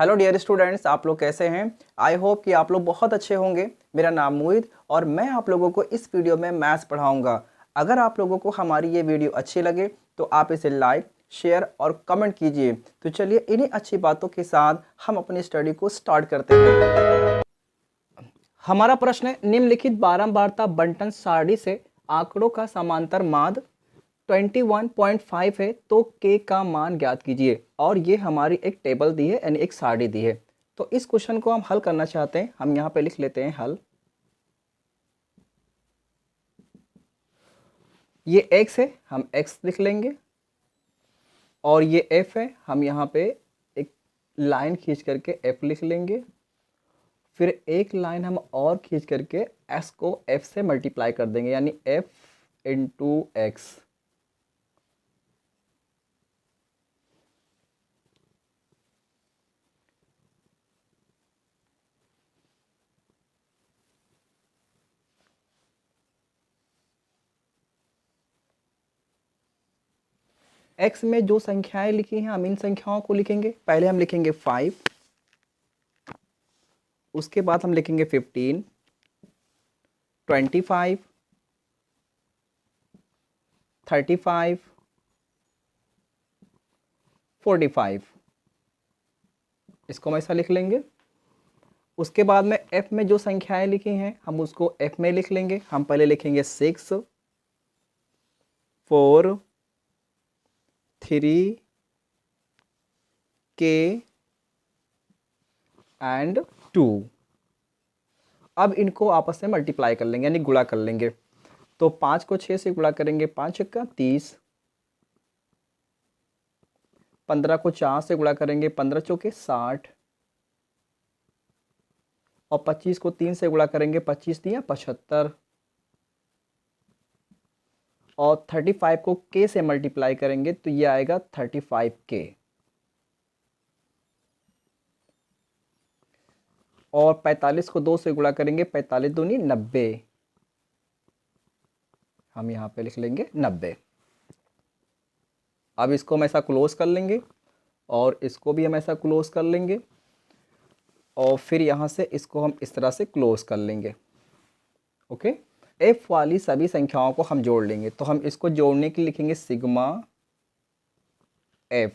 Hello dear students, आप लोग कैसे हैं। आई होप कि आप लोग बहुत अच्छे होंगे। मेरा नाम मोहित और मैं आप लोगों को इस वीडियो में मैथ्स पढ़ाऊंगा। अगर आप लोगों को हमारी ये वीडियो अच्छी लगे तो आप इसे लाइक, शेयर और कमेंट कीजिए। तो चलिए इन्हीं अच्छी बातों के साथ हम अपनी स्टडी को स्टार्ट करते हैं। हमारा प्रश्न है, निम्नलिखित बारंबारता बंटन सारणी से आंकड़ों का समांतर माध्य 21.5 है तो k का मान ज्ञात कीजिए। और ये हमारी एक टेबल दी है, यानी एक सारणी दी है। तो इस क्वेश्चन को हम हल करना चाहते हैं। हम यहाँ पे लिख लेते हैं हल। ये x है, हम x लिख लेंगे। और ये f है, हम यहाँ पे एक लाइन खींच करके f लिख लेंगे। फिर एक लाइन हम और खींच करके s को f से मल्टीप्लाई कर देंगे, यानी f इंटू एक्स। x में जो संख्याएं लिखी हैं हम इन संख्याओं को लिखेंगे। पहले हम लिखेंगे 5, उसके बाद हम लिखेंगे 15, 25, 35, 45। इसको हम ऐसा लिख लेंगे। उसके बाद में f में जो संख्याएं लिखी हैं हम उसको f में लिख लेंगे। हम पहले लिखेंगे 6, 4, 3, k एंड 2। अब इनको आपस में मल्टीप्लाई कर लेंगे, यानी गुणा कर लेंगे। तो 5 को 6 से गुणा करेंगे, 5 का 30। 15 को 4 से गुणा करेंगे, 15 चौके 60। और 25 को 3 से गुणा करेंगे, 25 दिया 75। और 35 को k से मल्टीप्लाई करेंगे तो ये आएगा 35k। और 45 को 2 से गुणा करेंगे, 45 दूनी 90। हम यहाँ पे लिख लेंगे 90। अब इसको हम ऐसा क्लोज कर लेंगे और इसको भी हम ऐसा क्लोज कर लेंगे। और फिर यहाँ से इसको हम इस तरह से क्लोज कर लेंगे। ओके, f वाली सभी संख्याओं को हम जोड़ लेंगे। तो हम इसको जोड़ने के लिए लिखेंगे सिग्मा f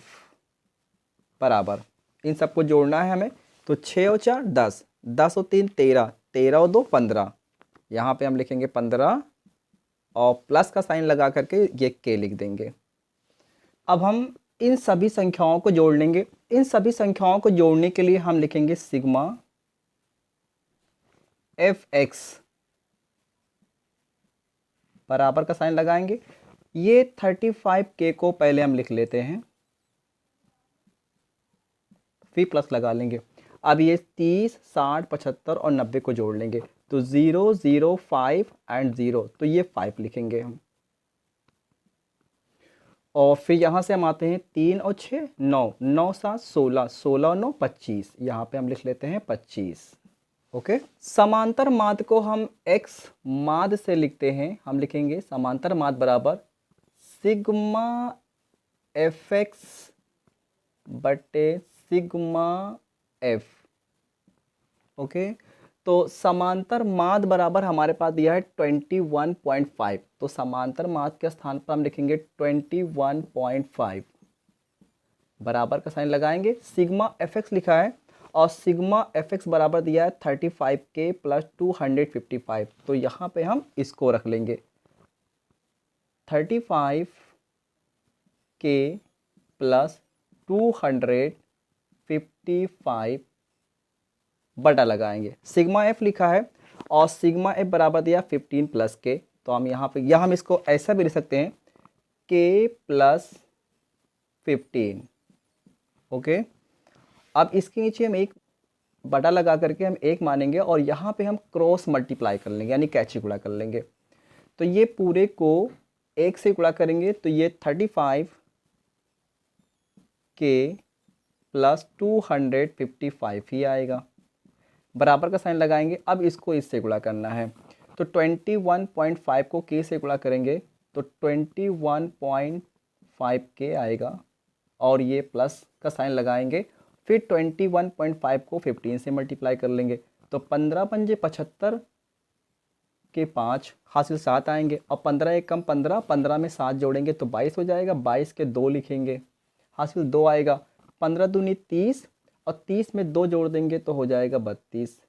बराबर, इन सबको जोड़ना है हमें। तो 6 और 4 10, 10 और 3 13, 13 और 2 15। यहाँ पे हम लिखेंगे 15 और प्लस का साइन लगा करके ये k लिख देंगे। अब हम इन सभी संख्याओं को जोड़ लेंगे। इन सभी संख्याओं को जोड़ने के लिए हम लिखेंगे सिग्मा fx बराबर का साइन लगाएंगे। ये 35k को पहले हम लिख लेते हैं, फिर प्लस लगा लेंगे। अब ये 30, 60, 75 और 90 को जोड़ लेंगे। तो 0, 0, 5 एंड 0, तो ये 5 लिखेंगे हम। और फिर यहाँ से हम आते हैं 3 और 6 9, 9 7 16, 16 और 9 25। यहाँ पे हम लिख लेते हैं 25। ओके, समांतर माध्य को हम x माध्य से लिखते हैं। हम लिखेंगे समांतर माध्य बराबर सिग्मा fx बटे सिग्मा f। ओके, तो समांतर माध्य बराबर हमारे पास दिया है 21.5। तो समांतर माध्य के स्थान पर हम लिखेंगे 21.5 बराबर का साइन लगाएंगे। सिग्मा fx लिखा है और सिग्मा fx बराबर दिया है 35k प्लस 255। तो यहाँ पे हम इसको रख लेंगे 35k प्लस 255 बटा लगाएंगे। सिग्मा f लिखा है और सिग्मा f बराबर दिया 15 प्लस k। तो हम यहाँ पे हम इसको ऐसा भी लिख सकते हैं k प्लस 15। ओके, अब इसके नीचे हम एक बटा लगा करके हम एक मानेंगे और यहाँ पे हम क्रॉस मल्टीप्लाई कर लेंगे, यानी कैची गुणा कर लेंगे। तो ये पूरे को एक से गुणा करेंगे तो ये 35k प्लस 255 ही आएगा। बराबर का साइन लगाएंगे। अब इसको इससे गुणा करना है। तो 21.5 को k से गुणा करेंगे तो 21.5k आएगा और ये प्लस का साइन लगाएंगे फिर 21.5 को 15 से मल्टीप्लाई कर लेंगे तो 15 पंजे 75 के 5 हासिल 7 आएंगे और 15 एक कम 15, 15 में 7 जोड़ेंगे तो 22 हो जाएगा, 22 के 2 लिखेंगे हासिल 2 आएगा, 15 दूनी 30 और 30 में 2 जोड़ देंगे तो हो जाएगा 32।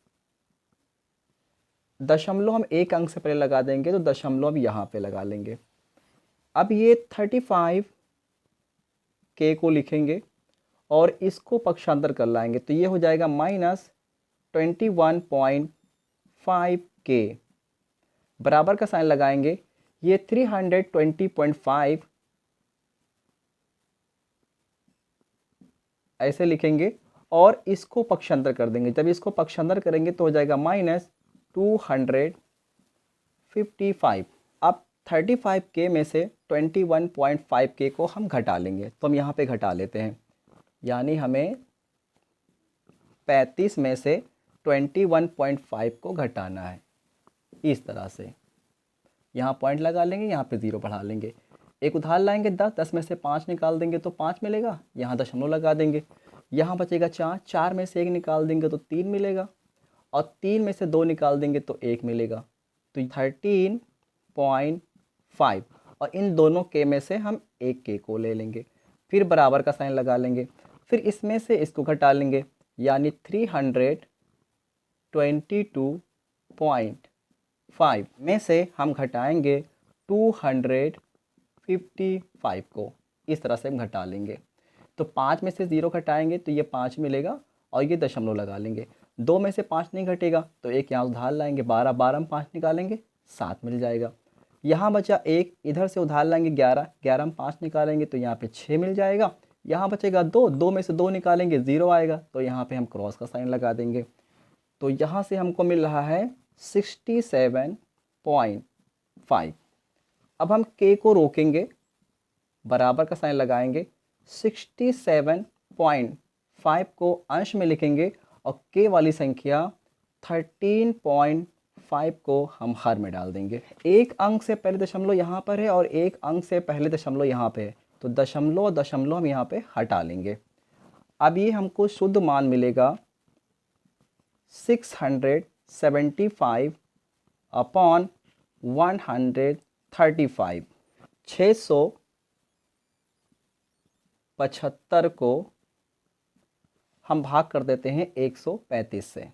दशमलव हम एक अंक से पहले लगा देंगे तो दशमलव अब यहाँ पे लगा लेंगे। अब ये 35 के को लिखेंगे और इसको पक्षांतर कर लाएंगे तो ये हो जाएगा -21.5 के, बराबर का साइन लगाएंगे, ये 320.5 ऐसे लिखेंगे और इसको पक्षांतर कर देंगे। जब इसको पक्षांतर करेंगे तो हो जाएगा -255। अब 35 के में से 21.5 के को हम घटा लेंगे तो हम यहाँ पे घटा लेते हैं, यानी हमें 35 में से 21.5 को घटाना है। इस तरह से यहाँ पॉइंट लगा लेंगे, यहाँ पे 0 बढ़ा लेंगे। एक उदाहरण लाएंगे 10, 10 में से 5 निकाल देंगे तो 5 मिलेगा, यहाँ दशमलव लगा देंगे, यहाँ बचेगा 4, 4 में से 1 निकाल देंगे तो 3 मिलेगा और 3 में से 2 निकाल देंगे तो 1 मिलेगा, तो 13.5 और इन दोनों के में से हम एक के को ले लेंगे, फिर बराबर का साइन लगा लेंगे, फिर इसमें से इसको घटा लेंगे, यानी 322.5 में से हम घटाएंगे 255 को, इस तरह से हम घटा लेंगे। तो 5 में से 0 घटाएंगे तो ये 5 मिलेगा और ये दशमलव लगा लेंगे। 2 में से 5 नहीं घटेगा तो एक यहाँ उधार लाएंगे, 12, 12 में 5 निकालेंगे 7 मिल जाएगा। यहाँ बचा 1, इधर से उधार लाएंगे 11, 11 में 5 निकालेंगे तो यहाँ पे 6 मिल जाएगा। यहाँ बचेगा 2, 2 में से 2 निकालेंगे 0 आएगा, तो यहाँ पे हम क्रॉस का साइन लगा देंगे। तो यहाँ से हमको मिल रहा है 67.5। अब हम के को रोकेंगे, बराबर का साइन लगाएंगे, 67.5 को अंश में लिखेंगे और के वाली संख्या 13.5 को हम हर में डाल देंगे। एक अंक से पहले दशमलव यहाँ पर है और एक अंक से पहले दशमलव यहाँ पे है, तो दशमलव दशमलव हम यहाँ पे हटा लेंगे। अब ये हमको शुद्ध मान मिलेगा 675 अपॉन 135। 675 को हम भाग कर देते हैं 135 से।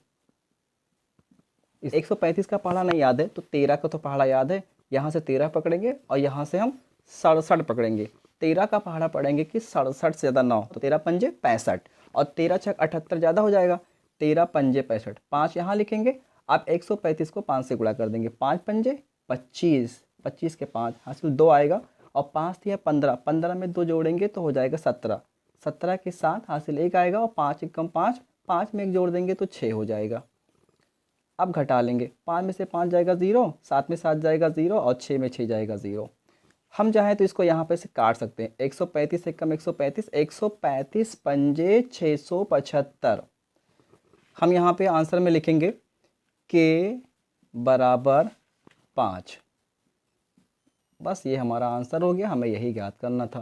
इस 135 का पहाड़ा नहीं याद है तो 13 का तो पहाड़ा याद है, यहाँ से 13 पकड़ेंगे और यहाँ से हम 67 पकड़ेंगे। 13 का पहाड़ा पढ़ेंगे कि 67 से ज़्यादा 9, तो 13 पंजे 65 और 13 छक 78 ज़्यादा हो जाएगा, 13 पंजे 65, 5 यहाँ लिखेंगे। आप 135 को 5 से गुणा कर देंगे, 5 पंजे 25, 25 के 5 हासिल 2 आएगा और 5 दिया 15, 15 में 2 जोड़ेंगे तो हो जाएगा 17, 17 के 7 हासिल 1 आएगा और 5 एक कम 5, 5 में 1 जोड़ देंगे तो 6 हो जाएगा। अब घटा लेंगे, 5 में से 5 जाएगा 0, 7 में 7 जाएगा 0 और 6 में 6 जाएगा 0। हम चाहें तो इसको यहाँ पे से काट सकते हैं, 135 से कम 135, 135 पंजे 675। हम यहाँ पे आंसर में लिखेंगे के बराबर 5। बस ये हमारा आंसर हो गया, हमें यही ज्ञात करना था।